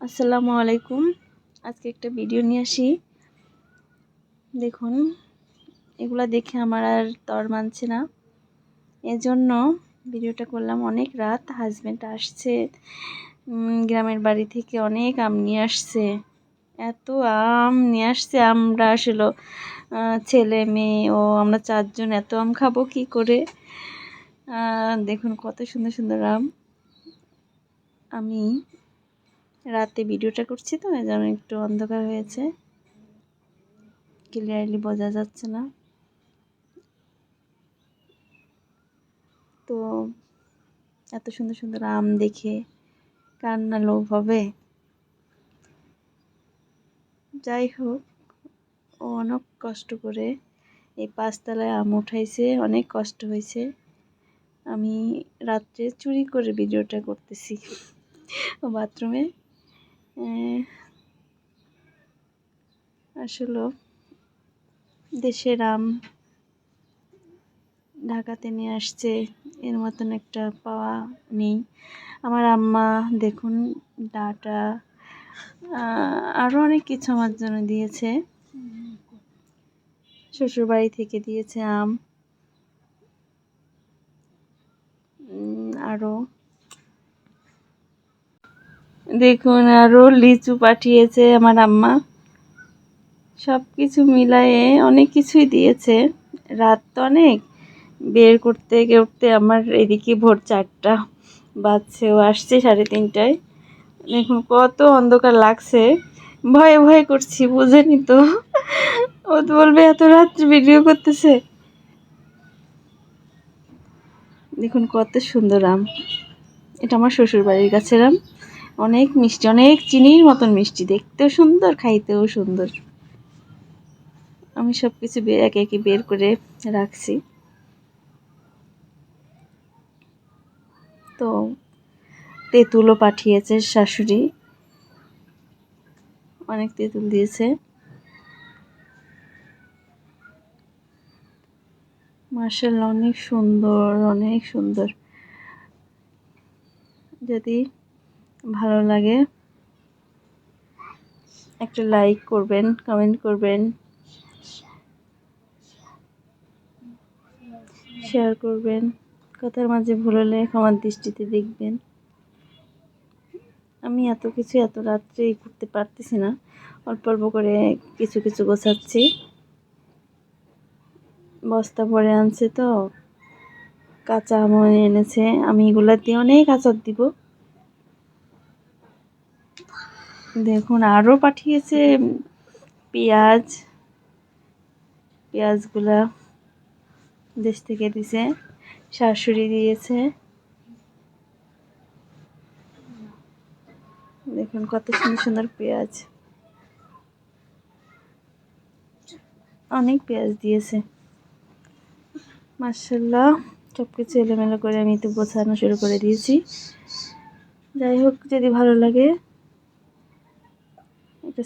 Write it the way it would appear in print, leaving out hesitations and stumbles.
আসসালামু আলাইকুম। আজকে একটা ভিডিও নিয়ে আসি। দেখুন, এগুলা দেখে আমার আর তর মানছে না, এজন্য ভিডিওটা করলাম। অনেক রাত, হাজব্যান্ড আসছে গ্রামের বাড়ি থেকে, অনেক আম নিয়ে আসছে। এত আম নিয়ে আসছে, আমরা আসলে ছেলে মেয়ে ও আমরা 4 জন, এত আম খাবো কি করে। দেখুন কত সুন্দর সুন্দর আম। আমি রাতে ভিডিওটা করছি তো, এজন্য একটু অন্ধকার হয়েছে, ক্লিয়ারলি বোঝা যাচ্ছে না। তো এত সুন্দর সুন্দর আম দেখে কার না লোভ হবে। যাই হোক, ও অনেক কষ্ট করে এই 5 তলায় আম উঠাইছে, অনেক কষ্ট হয়েছে। আমি রাত্রে চুরি করে ভিডিওটা করতেছি ও বাথরুমে। আসলে দেশের আম ঢাকাতে নিয়ে আসছে, এর মতন একটা পাওয়া নেই। আমার আম্মা দেখুন ডাটা আরও অনেক কিছু আমার জন্য দিয়েছে, শ্বশুরবাড়ি থেকে দিয়েছে আম, আরও দেখুন আরও লিচু পাঠিয়েছে আমার আম্মা। সব কিছু মিলায়ে অনেক কিছুই দিয়েছে। রাত তো অনেক, বের করতে করতে আমার এদিকে ভোর 4টা বাজছে, ও আসছে 3:30টায়। দেখুন কত অন্ধকার লাগছে, ভয়ে ভয়ে করছি, বুঝেনি তো। ও তো বলবে এত রাত্রে ভিডিও করতেছে। দেখুন কত সুন্দর আম, এটা আমার শ্বশুর বাড়ির গাছের আম। অনেক মিষ্টি, অনেক চিনির মতন মিষ্টি, দেখতেও সুন্দর, খাইতেও সুন্দর। আমি সব কিছু একে একে বের করে রাখছি। তো তেঁতুলও পাঠিয়েছে শাশুড়ি, অনেক তেঁতুল দিয়েছে। মাশাআল্লাহ, অনেক সুন্দর, অনেক সুন্দর। যদি ভালো লাগে একটা লাইক করবেন, কমেন্ট করবেন, শেয়ার করবেন। কথার মাঝে ভুল হলে ক্ষমার দৃষ্টিতে দেখবেন। আমি এত কিছু এত রাত্রে করতে পারতেছি না, অল্প অল্প করে কিছু কিছু গোছাচ্ছি। বস্তা ভরে আনছে তো, কাঁচা আম এনেছে, আমি এগুলা দিয়ে অনেক আচার দিব। দেখুন আরও পাঠিয়েছে পেঁয়াজ, পেঁয়াজগুলা দেশ থেকে দিছে, শাশুড়ি দিয়েছে। দেখুন কত সুন্দর সুন্দর পেঁয়াজ, অনেক পেঁয়াজ দিয়েছে। মাশাআল্লাহ, সব কিছু এলোমেলো করে আমি তো গোছানো শুরু করে দিয়েছি। যাই হোক, যদি ভালো লাগে একটা